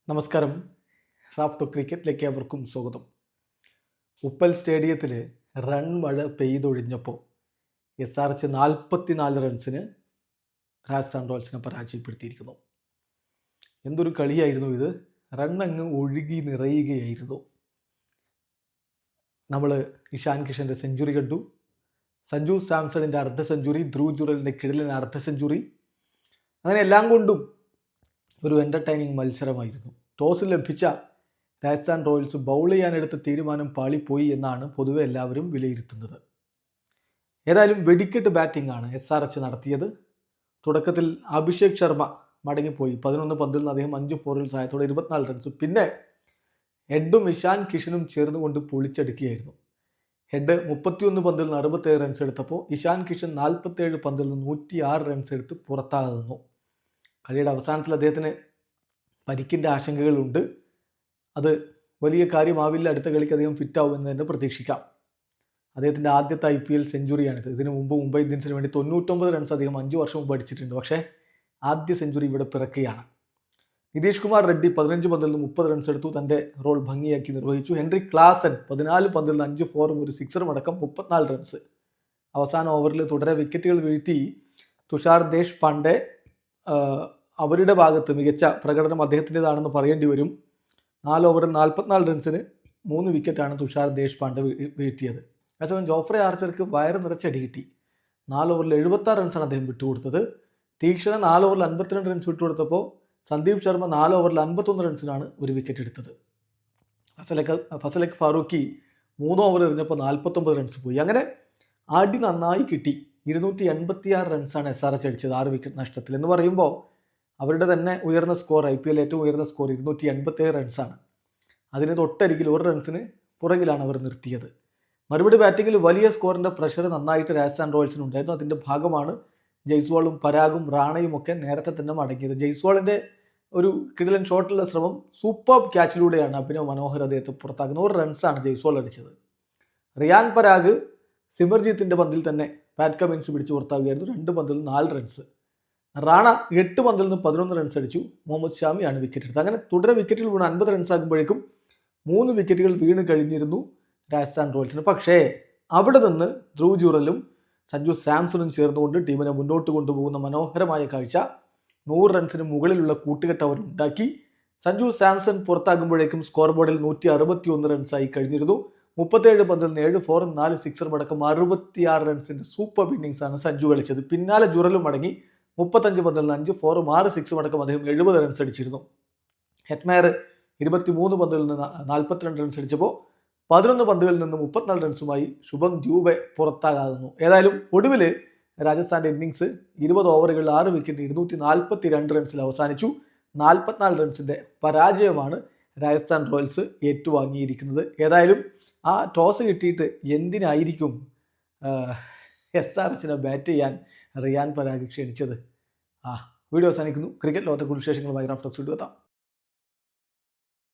നമസ്കാരം. റാഫ്റ്റോ ക്രിക്കറ്റിലേക്ക് അവർക്കും സ്വാഗതം. ഉപ്പൽ സ്റ്റേഡിയത്തിൽ റൺ മഴ പെയ്തൊഴിഞ്ഞപ്പോൾ SRH 44 റൺസിന് രാജസ്ഥാൻ റോയൽസിനെ പരാജയപ്പെടുത്തിയിരിക്കുന്നു. എന്തൊരു കളിയായിരുന്നു ഇത്! റൺ അങ്ങ് ഒഴുകി നിറയുകയായിരുന്നു. നമ്മൾ ഇഷാൻ കിഷൻ്റെ സെഞ്ചുറി കണ്ടു, സഞ്ജു സാംസണിൻ്റെ അർദ്ധ സെഞ്ചുറി, ധ്രുവ് ജുറലിൻ്റെ കിടിലൻ അർദ്ധ സെഞ്ചുറി. അങ്ങനെ എല്ലാം കൊണ്ടും ഒരു എൻ്റർടൈനിങ് മത്സരമായിരുന്നു. ടോസ് ലഭിച്ച രാജസ്ഥാൻ റോയൽസ് ബൗൾ ചെയ്യാനെടുത്ത തീരുമാനം പാളിപ്പോയി എന്നാണ് പൊതുവെ എല്ലാവരും വിലയിരുത്തുന്നത്. ഏതായാലും വെടിക്കെട്ട് ബാറ്റിംഗ് ആണ് SRH നടത്തിയത്. തുടക്കത്തിൽ അഭിഷേക് ശർമ്മ മടങ്ങിപ്പോയി. 11 പന്തിൽ നിന്ന് അദ്ദേഹം 5 ഫോറിൽ സഹായത്തോടെ 24 റൺസ്. പിന്നെ ഹെഡും ഇഷാൻ കിഷനും ചേർന്നുകൊണ്ട് പൊളിച്ചടുക്കുകയായിരുന്നു. ഹെഡ് 31 പന്തിൽ നിന്ന് 67 റൺസ് എടുത്തപ്പോൾ ഇഷാൻ കിഷൻ 47 പന്തിൽ നിന്ന് 106 റൺസ് എടുത്ത് പുറത്താകെ നിന്നു. കളിയുടെ അവസാനത്തിൽ അദ്ദേഹത്തിന് പരിക്കിൻ്റെ ആശങ്കകളുണ്ട്. അത് വലിയ കാര്യമാവില്ല. അടുത്ത കളിക്ക് അദ്ദേഹം ഫിറ്റാവുമെന്ന് തന്നെ പ്രതീക്ഷിക്കാം. അദ്ദേഹത്തിൻ്റെ ആദ്യത്തെ IPL സെഞ്ചുറിയാണിത്. ഇതിനു മുമ്പ് മുംബൈ ഇന്ത്യൻസിന് വേണ്ടി 99 റൺസ് അദ്ദേഹം 5 വർഷം മുമ്പ് അടിച്ചിട്ടുണ്ട്. പക്ഷേ ആദ്യ സെഞ്ചുറി ഇവിടെ പിറക്കുകയാണ്. നിതീഷ് കുമാർ റെഡ്ഡി 15 പന്തിൽ നിന്ന് 30 റൺസ് എടുത്തു. തൻ്റെ റോൾ ഭംഗിയാക്കി നിർവഹിച്ചു. ഹെൻറിക് ക്ലാസൻ 14 പന്തിൽ നിന്ന് 5 ഫോറും ഒരു സിക്സറും അടക്കം 34 റൺസ്. അവസാന ഓവറിൽ തുടരെ വിക്കറ്റുകൾ വീഴ്ത്തി തുഷാർ ദേശ്പാണ്ഡെ അവരുടെ ഭാഗത്ത് മികച്ച പ്രകടനം അദ്ദേഹത്തിൻ്റെതാണെന്ന് പറയേണ്ടി വരും. 4 ഓവറിൽ 44 റൺസിന് 3 വിക്കറ്റാണ് തുഷാർ ദേശ്പാണ്ഡെ വീഴ്ത്തിയത്. അതേസമയം ജോഫ്രെ ആർച്ചർക്ക് വയറ് നിറച്ചടി കിട്ടി. 4 ഓവറിൽ 76 റൺസാണ് അദ്ദേഹം വിട്ടുകൊടുത്തത്. തീക്ഷണ 4 ഓവറിൽ 52 റൺസ് വിട്ടുകൊടുത്തപ്പോൾ സന്ദീപ് ശർമ്മ 4 ഓവറിൽ 51 റൺസിനാണ് ഒരു വിക്കറ്റ് എടുത്തത്. ഫസലക് ഫാറൂഖി 3 ഓവർ എറിഞ്ഞപ്പോൾ 49 റൺസ് പോയി. അങ്ങനെ അടി നന്നായി കിട്ടി. 286 റൺസാണ് SRH അടിച്ചത് 6 വിക്കറ്റ് നഷ്ടത്തിൽ. എന്ന് പറയുമ്പോൾ അവരുടെ തന്നെ ഉയർന്ന സ്കോർ, IPL ഏറ്റവും ഉയർന്ന സ്കോർ 287 റൺസാണ്. അതിന് തൊട്ടരികിൽ 1 റൺസിന് പുറകിലാണ് അവർ നിർത്തിയത്. മറുപടി ബാറ്റിങ്ങിൽ വലിയ സ്കോറിൻ്റെ പ്രഷർ നന്നായിട്ട് രാജസ്ഥാൻ റോയൽസിനുണ്ടായിരുന്നു. അതിൻ്റെ ഭാഗമാണ് ജയ്സ്വാളും പരാഗും റാണയും ഒക്കെ നേരത്തെ തന്നെ മടങ്ങിയത്. ജയ്സ്വാളിൻ്റെ ഒരു കിടിലൻ ഷോട്ടുള്ള ശ്രമം സൂപ്പർ ക്യാച്ചിലൂടെയാണ് അഭിനവ് മനോഹർ അദ്ദേഹത്തെ പുറത്താക്കുന്നത്. 1 റൺസാണ് ജയ്സ്വാൾ അടിച്ചത്. റിയാൻ പരാഗ് സിമർജീത്തിൻ്റെ പന്തിൽ തന്നെ പാറ്റ് കമിൻസ് പിടിച്ച് പുറത്താകുകയായിരുന്നു. 2 പന്തിൽ 4 റൺസ്. റാണ 8 പന്തിൽ നിന്ന് 11 റൺസ് അടിച്ചു. മുഹമ്മദ് ഷാമിയാണ് വിക്കറ്റ് എടുത്തത്. അങ്ങനെ തുടരെ വിക്കറ്റുകൾ വീണ് 50 റൺസ് ആകുമ്പോഴേക്കും 3 വിക്കറ്റുകൾ വീണ് കഴിഞ്ഞിരുന്നു രാജസ്ഥാൻ റോയൽസിന്. പക്ഷേ അവിടെ നിന്ന് ധ്രുവ് ജുറലും സഞ്ജു സാംസണും ചേർന്നുകൊണ്ട് ടീമിനെ മുന്നോട്ട് കൊണ്ടുപോകുന്ന മനോഹരമായ കാഴ്ച. 100 റൺസിന് മുകളിലുള്ള കൂട്ടുകെട്ട് അവർ ഉണ്ടാക്കി. സഞ്ജു സാംസൺ പുറത്താകുമ്പോഴേക്കും സ്കോർ ബോർഡിൽ 161 റൺസായി കഴിഞ്ഞിരുന്നു. 37 പന്തിൽ നിന്ന് 7 ഫോറും 4 സിക്സറും അടക്കം 66 റൺസിൻ്റെ സൂപ്പർ ഇന്നിങ്സ് ആണ് സഞ്ജു കളിച്ചത്. പിന്നാലെ ജുറലും മടങ്ങി. 35 പന്തിൽ നിന്ന് 5 ഫോറും 6 സിക്സും അടക്കം അദ്ദേഹം 70 റൺസ് അടിച്ചിരുന്നു. ഹെറ്റ്മയർ 23 പന്തിൽ നിന്ന് 42 റൺസ് അടിച്ചപ്പോൾ 11 പന്തുകളിൽ നിന്ന് 34 റൺസുമായി ശുഭം ദ്യൂബെ പുറത്താകാകുന്നു. ഏതായാലും ഒടുവിൽ രാജസ്ഥാൻ്റെ ഇന്നിങ്സ് 20 ഓവറുകളിൽ 6 വിക്കറ്റ് 242 റൺസിൽ അവസാനിച്ചു. 44 റൺസിൻ്റെ പരാജയമാണ് രാജസ്ഥാൻ റോയൽസ് ഏറ്റുവാങ്ങിയിരിക്കുന്നത്. ഏതായാലും ആ ടോസ് കിട്ടിയിട്ട് എന്തിനായിരിക്കും SRHനെ ബാറ്റ് ചെയ്യാൻ റിയാൻ പരാഗ് ക്ഷണിച്ചത്? വീഡിയോ അവസാനിക്കുന്നു. ക്രിക്കറ്റ് ലോകത്തെ കൂടുതൽ വിശേഷങ്ങളുമായി റാഫ്റ്റോക്സ് വീഡിയോ എത്താം.